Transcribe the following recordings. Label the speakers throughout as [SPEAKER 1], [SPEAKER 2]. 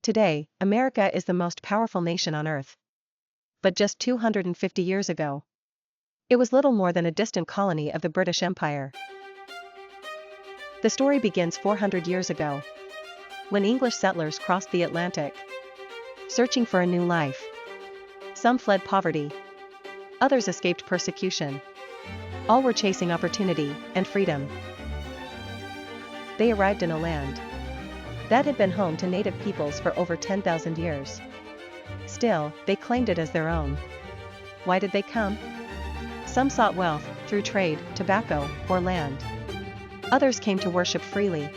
[SPEAKER 1] Today, America is the most powerful nation on earth. But just 250 years ago, it was little more than a distant colony of the British Empire. The story begins 400 years ago, when English settlers crossed the Atlantic, searching for a new life. Some fled poverty. Others escaped persecution. All were chasing opportunity and freedom. They arrived in a land that had been home to native peoples for over 10,000 years. Still, they claimed it as their own. Why did they come? Some sought wealth through trade, tobacco, or land. Others came to worship freely,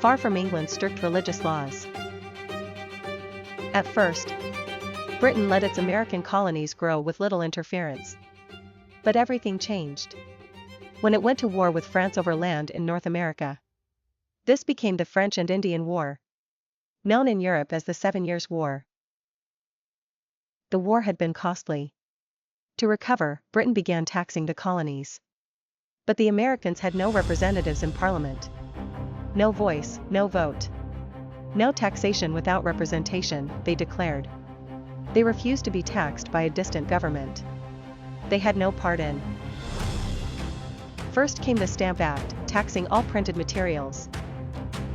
[SPEAKER 1] far from England's strict religious laws. At first, Britain let its American colonies grow with little interference. But everything changed when it went to war with France over land in North America. This became the French and Indian War, known in Europe as the 7 Years' War. The war had been costly. To recover, Britain began taxing the colonies. But the Americans had no representatives in Parliament. No voice, no vote. No taxation without representation, they declared. They refused to be taxed by a distant government they had no part in. First came the Stamp Act, taxing all printed materials,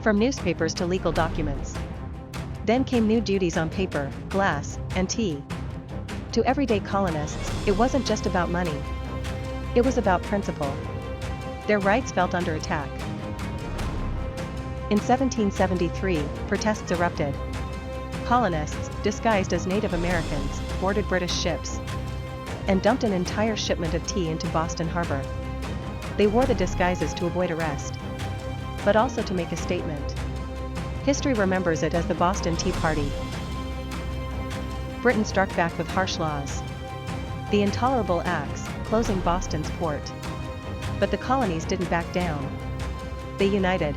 [SPEAKER 1] from newspapers to legal documents. Then came new duties on paper, glass, and tea. To everyday colonists, it wasn't just about money. It was about principle. Their rights felt under attack. In 1773, protests erupted. Colonists, disguised as Native Americans, boarded British ships and dumped an entire shipment of tea into Boston Harbor. They wore the disguises to avoid arrest, but also to make a statement. History remembers it as the Boston Tea Party. Britain struck back with harsh laws. The Intolerable Acts, closing Boston's port. But the colonies didn't back down. They united.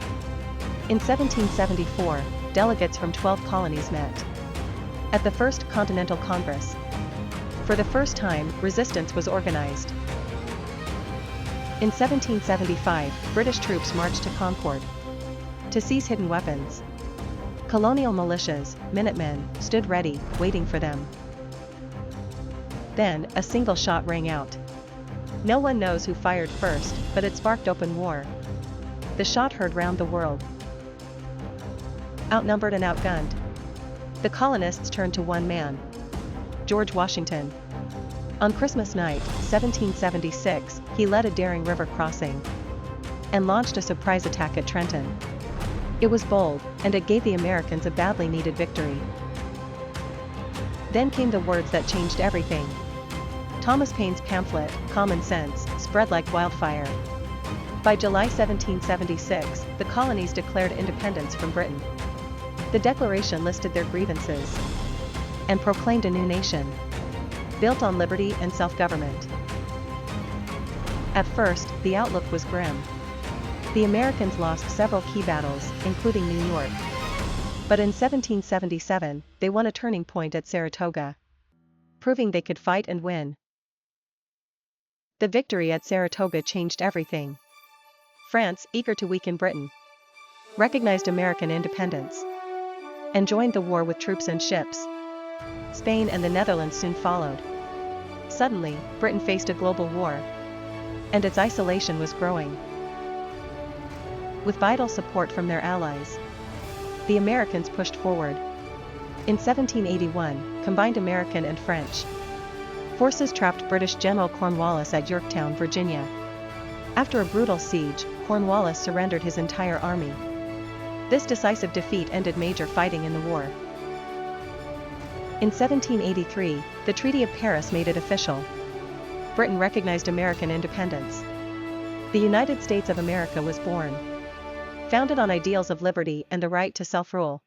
[SPEAKER 1] In 1774, delegates from 12 colonies met at the First Continental Congress. For the first time, resistance was organized. In 1775, British troops marched to Concord to seize hidden weapons. Colonial militias, Minutemen, stood ready, waiting for them. Then, a single shot rang out. No one knows who fired first, but it sparked open war. The shot heard round the world. Outnumbered and outgunned, the colonists turned to one man, George Washington. On Christmas night, 1776, he led a daring river crossing and launched a surprise attack at Trenton. It was bold, and it gave the Americans a badly needed victory. Then came the words that changed everything. Thomas Paine's pamphlet, Common Sense, spread like wildfire. By July 1776, the colonies declared independence from Britain. The Declaration listed their grievances and proclaimed a new nation, built on liberty and self-government. At first, the outlook was grim. The Americans lost several key battles, including New York. But in 1777, they won a turning point at Saratoga, proving they could fight and win. The victory at Saratoga changed everything. France, eager to weaken Britain, recognized American independence and joined the war with troops and ships. Spain and the Netherlands soon followed. Suddenly, Britain faced a global war, and its isolation was growing. With vital support from their allies, the Americans pushed forward. In 1781, combined American and French forces trapped British General Cornwallis at Yorktown, Virginia. After a brutal siege, Cornwallis surrendered his entire army. This decisive defeat ended major fighting in the war. In 1783, the Treaty of Paris made it official. Britain recognized American independence. The United States of America was born, founded on ideals of liberty and the right to self-rule.